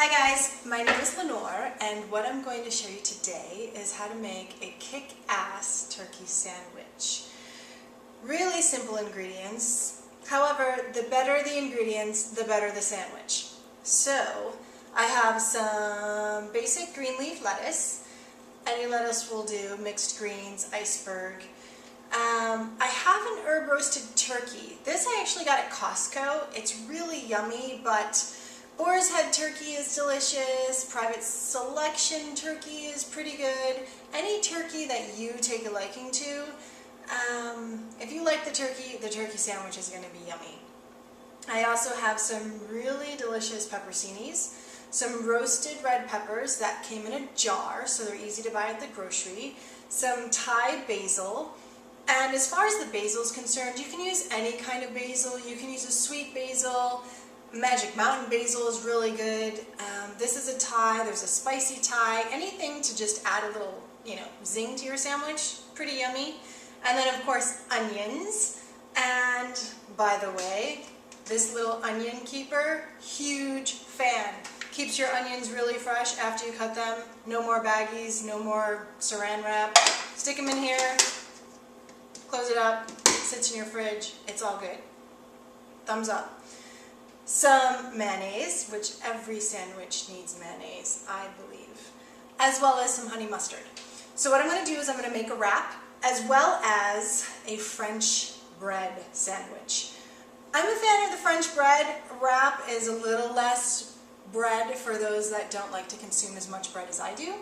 Hi guys, my name is Lenore, and what I'm going to show you today is how to make a kick-ass turkey sandwich. Really simple ingredients. However, the better the ingredients, the better the sandwich. So, I have some basic green leaf lettuce. Any lettuce will do, mixed greens, iceberg. I have an herb roasted turkey. This I actually got at Costco. It's really yummy, but boar's head turkey is delicious. Private selection turkey is pretty good. Any turkey that you take a liking to. If you like the turkey sandwich is going to be yummy. I also have some really delicious peppercinis, some roasted red peppers that came in a jar, so they're easy to buy at the grocery, some Thai basil, and as far as the basil is concerned, you can use any kind of basil. You can use a sweet basil. Magic Mountain basil is really good. This is a Thai. There's a spicy Thai. Anything to just add a little, zing to your sandwich. Pretty yummy. And then, of course, onions. And, by the way, this little onion keeper, huge fan. Keeps your onions really fresh after you cut them. No more baggies, no more saran wrap. Stick them in here, close it up, sits in your fridge. It's all good. Thumbs up. Some mayonnaise, which every sandwich needs mayonnaise, I believe, as well as some honey mustard. So what I'm going to do is I'm going to make a wrap, as well as a French bread sandwich. I'm a fan of the French bread. Wrap is a little less bread for those that don't like to consume as much bread as I do.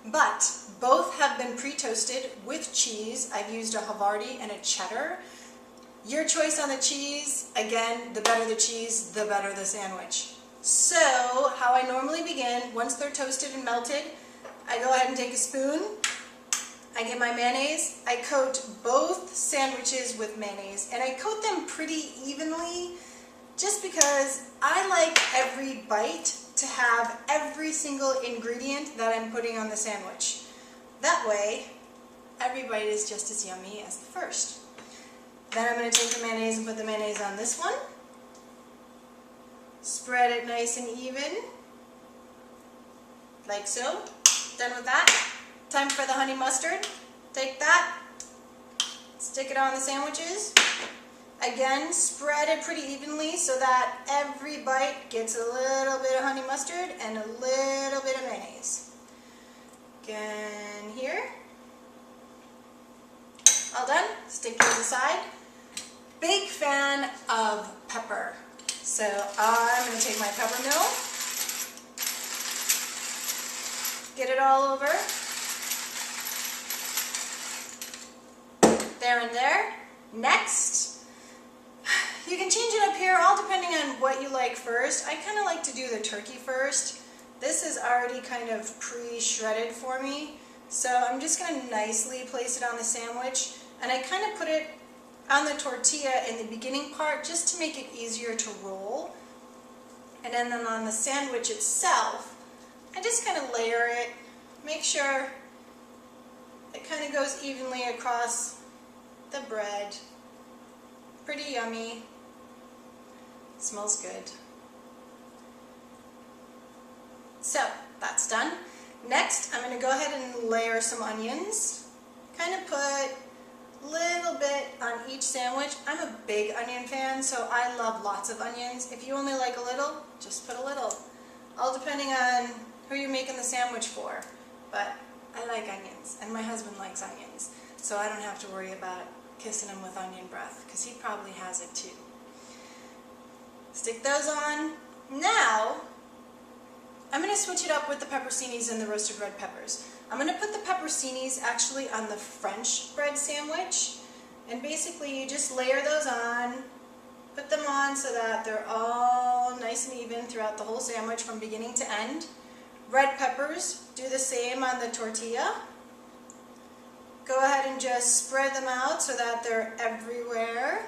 But both have been pre-toasted with cheese. I've used a Harvarti and a Cheddar. Your choice on the cheese. Again, the better the cheese, the better the sandwich. So, how I normally begin, once they're toasted and melted, I go ahead and take a spoon. I get my mayonnaise. I coat both sandwiches with mayonnaise, and I coat them pretty evenly just because I like every bite to have every single ingredient that I'm putting on the sandwich. That way, every bite is just as yummy as the first. Then I'm going to take the mayonnaise and put the mayonnaise on this one. Spread it nice and even, like so. Done with that. Time for the honey mustard. Take that, stick it on the sandwiches. Again, spread it pretty evenly so that every bite gets a little bit of honey mustard and a little bit of mayonnaise. Again here. All done. Stick those aside. Big fan of pepper. So I'm going to take my pepper mill, get it all over. There and there. Next, you can change it up here, all depending on what you like first. I kind of like to do the turkey first. This is already kind of pre-shredded for me. So I'm just going to nicely place it on the sandwich. And I kind of put it on the tortilla in the beginning part just to make it easier to roll. And then on the sandwich itself, I just kind of layer it, make sure it kind of goes evenly across the bread. Pretty yummy. Smells good. So, that's done. Next, I'm going to go ahead and layer some onions. Kind of put a little bit on each sandwich. I'm a big onion fan, so I love lots of onions. If you only like a little, just put a little. All depending on who you're making the sandwich for. But I like onions, and my husband likes onions, so I don't have to worry about kissing him with onion breath, because he probably has it too. Stick those on. Now, I'm going to switch it up with the peppercinis and the roasted red peppers. I'm going to put the peppercinis actually on the French bread sandwich, and basically you just layer those on, put them on so that they're all nice and even throughout the whole sandwich from beginning to end. Red peppers, do the same on the tortilla. Go ahead and just spread them out so that they're everywhere.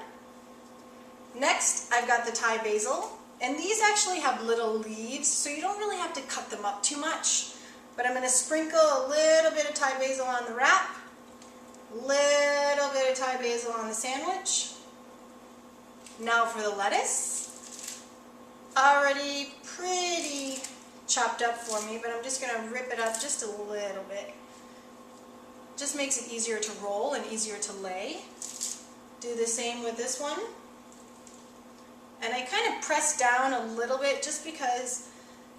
Next, I've got the Thai basil. And these actually have little leaves, so you don't really have to cut them up too much. But I'm going to sprinkle a little bit of Thai basil on the wrap, little bit of Thai basil on the sandwich. Now for the lettuce. Already pretty chopped up for me, but I'm just going to rip it up just a little bit. Just makes it easier to roll and easier to lay. Do the same with this one. And I kind of press down a little bit just because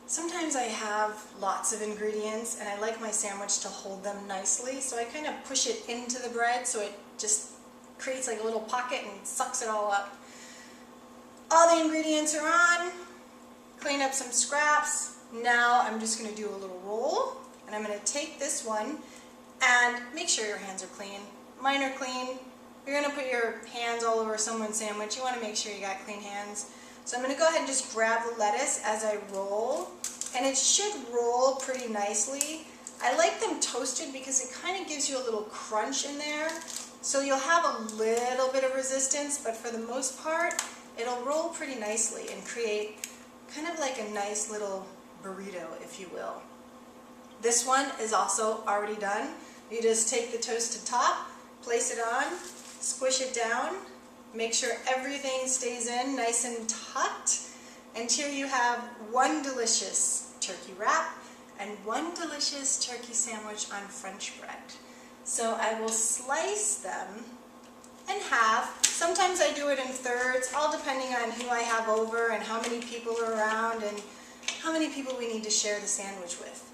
sometimes I have lots of ingredients and I like my sandwich to hold them nicely, so I kind of push it into the bread so it just creates like a little pocket and sucks it all up. All the ingredients are on. Clean up some scraps. Now I'm just going to do a little roll, and I'm going to take this one and make sure your hands are clean. Mine are clean. You're going to put your hands all over someone's sandwich. You want to make sure you got clean hands. So I'm going to go ahead and just grab the lettuce as I roll, and it should roll pretty nicely. I like them toasted because it kind of gives you a little crunch in there. So you'll have a little bit of resistance, but for the most part, it'll roll pretty nicely and create kind of like a nice little burrito, if you will. This one is also already done. You just take the toasted top, place it on, squish it down, make sure everything stays in nice and taut, and here you have one delicious turkey wrap and one delicious turkey sandwich on French bread. So I will slice them in half. Sometimes I do it in thirds, all depending on who I have over and how many people are around and how many people we need to share the sandwich with.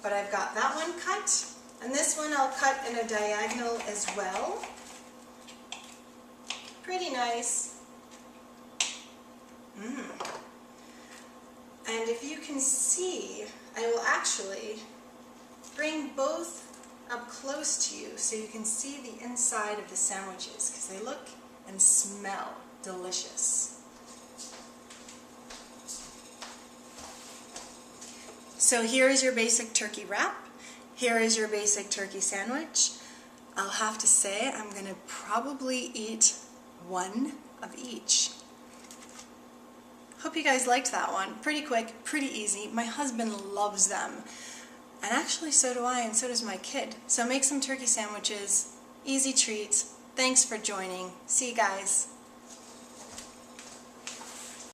But I've got that one cut, and this one I'll cut in a diagonal as well. Pretty nice. And if you can see, I will actually bring both up close to you so you can see the inside of the sandwiches, because they look and smell delicious. So here is your basic turkey wrap. Here is your basic turkey sandwich. I'll have to say I'm going to probably eat one of each. Hope you guys liked that one. Pretty quick, pretty easy. My husband loves them. And actually so do I, and so does my kid. So make some turkey sandwiches. Easy treats. Thanks for joining. See you guys.